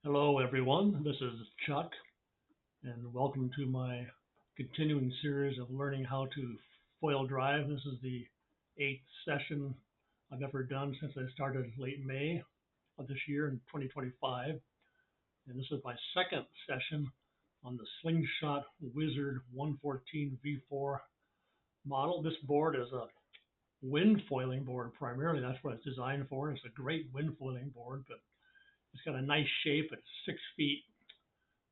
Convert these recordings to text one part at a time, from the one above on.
Hello, everyone. This is Chuck, and welcome to my continuing series of learning how to foil drive. This is the 8th session I've ever done since I started late May of this year in 2025. And this is my second session on the Slingshot WIzard 114 V4 model. This board is a wind foiling board primarily. That's what it's designed for. It's a great wind foiling board, but it's got a nice shape. It's 6 feet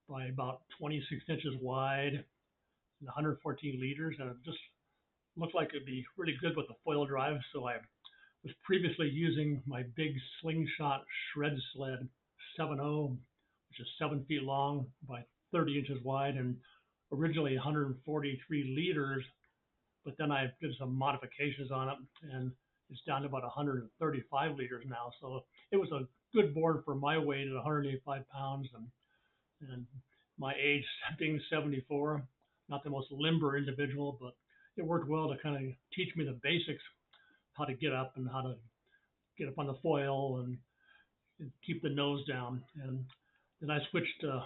by about 26 inches wide and 114 liters, and it just looked like it'd be really good with the foil drive. So I was previously using my big Slingshot Shred Sled 7.0, which is 7 feet long by 30 inches wide, and originally 143 liters, but then I did some modifications on it, and it's down to about 135 liters now. So it was a good board for my weight at 185 pounds, and my age being 74, not the most limber individual, but it worked well to kind of teach me the basics, how to get up and how to get up on the foil and keep the nose down. And then I switched to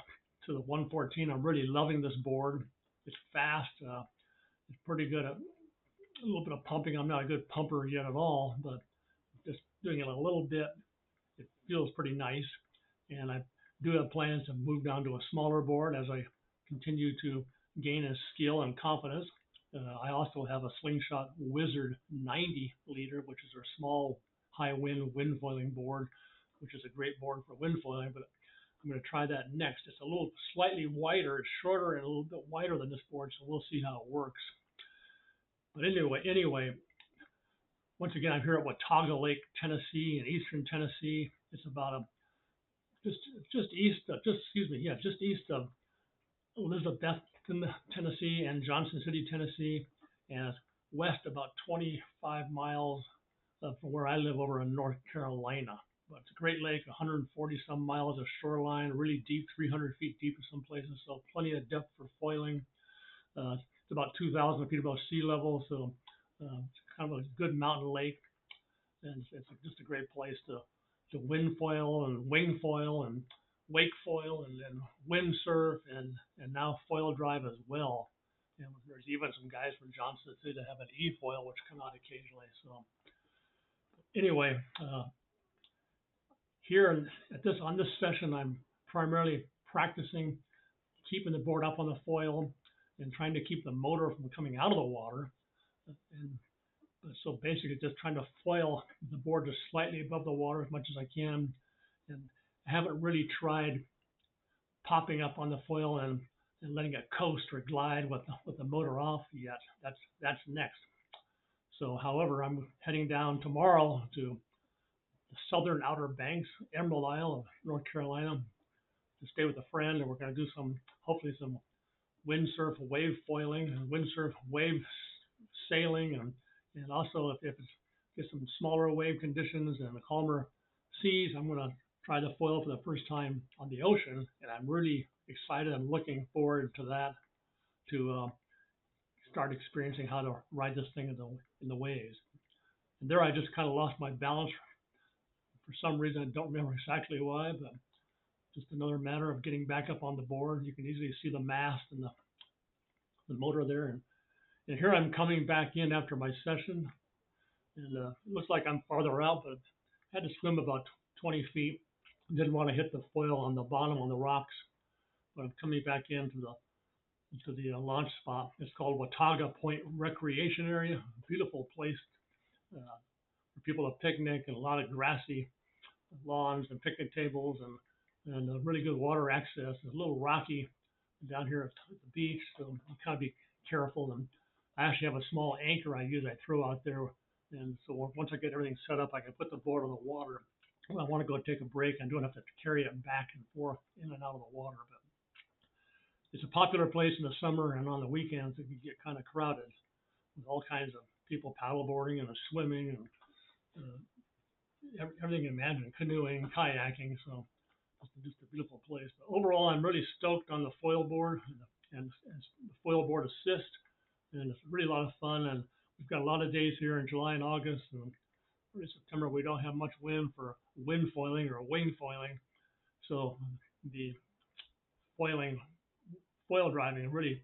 the 114. I'm really loving this board. It's fast. It's pretty good at a little bit of pumping. I'm not a good pumper yet at all, but just doing it a little bit, it feels pretty nice. And I do have plans to move down to a smaller board as I continue to gain in skill and confidence. I also have a Slingshot WIzard 90 liter, which is a small high wind foiling board, which is a great board for wind foiling, but I'm going to try that next. It's a little slightly wider, it's shorter and a little bit wider than this board, so we'll see how it works. But anyway, once again, I'm here at Watauga Lake, Tennessee, in eastern Tennessee. It's about a just east of, just east of Elizabeth, Tennessee, and Johnson City, Tennessee, and it's west about 25 miles from where I live over in North Carolina. But it's a great lake, 140 some miles of shoreline, really deep, 300 feet deep in some places, so plenty of depth for foiling. It's about 2,000 feet above sea level, so it's kind of a good mountain lake, and it's just a great place to wind foil and wing foil and wake foil and windsurf and now foil drive as well. And there's even some guys from Johnson City that have an e-foil which come out occasionally. So anyway, here at this on this session, I'm primarily practicing keeping the board up on the foil and trying to keep the motor from coming out of the water. And so basically just trying to foil the board just slightly above the water as much as I can. And I haven't really tried popping up on the foil and letting it coast or glide with the motor off yet. That's next. So, however, I'm heading down tomorrow to the southern Outer Banks, Emerald Isle of North Carolina, to stay with a friend, and we're going to do hopefully some windsurf wave foiling and windsurf wave sailing, and also if it's get some smaller wave conditions and the calmer seas, I'm going to try the foil for the first time on the ocean, and I'm really excited. I'm looking forward to that, to start experiencing how to ride this thing in the waves. And there I just kind of lost my balance for some reason. I don't remember exactly why, but just another matter of getting back up on the board. You can easily see the mast and the motor there. And here I'm coming back in after my session, and it looks like I'm farther out, but I had to swim about 20 feet. Didn't want to hit the foil on the bottom on the rocks, but I'm coming back into the launch spot. It's called Watauga Point Recreation Area. Beautiful place for people to picnic, and a lot of grassy lawns and picnic tables, and really good water access. It's a little rocky down here at the beach, so you kind of be careful. And I actually have a small anchor I use. I throw out there, and so once I get everything set up, I can put the board on the water. When I want to go take a break, I don't have to carry it back and forth in and out of the water. But it's a popular place in the summer, and on the weekends it can get kind of crowded with all kinds of people paddleboarding and swimming and everything you imagine, canoeing, kayaking. So it's just a beautiful place. But overall, I'm really stoked on the foil board and the foil board assist, and it's really a lot of fun. And we've got a lot of days here in July and August, and early September we don't have much wind for wind foiling or wing foiling. So the foil driving really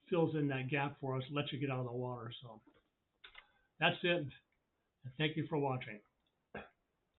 fills in that gap for us, lets you get out of the water. So that's it. Thank you for watching.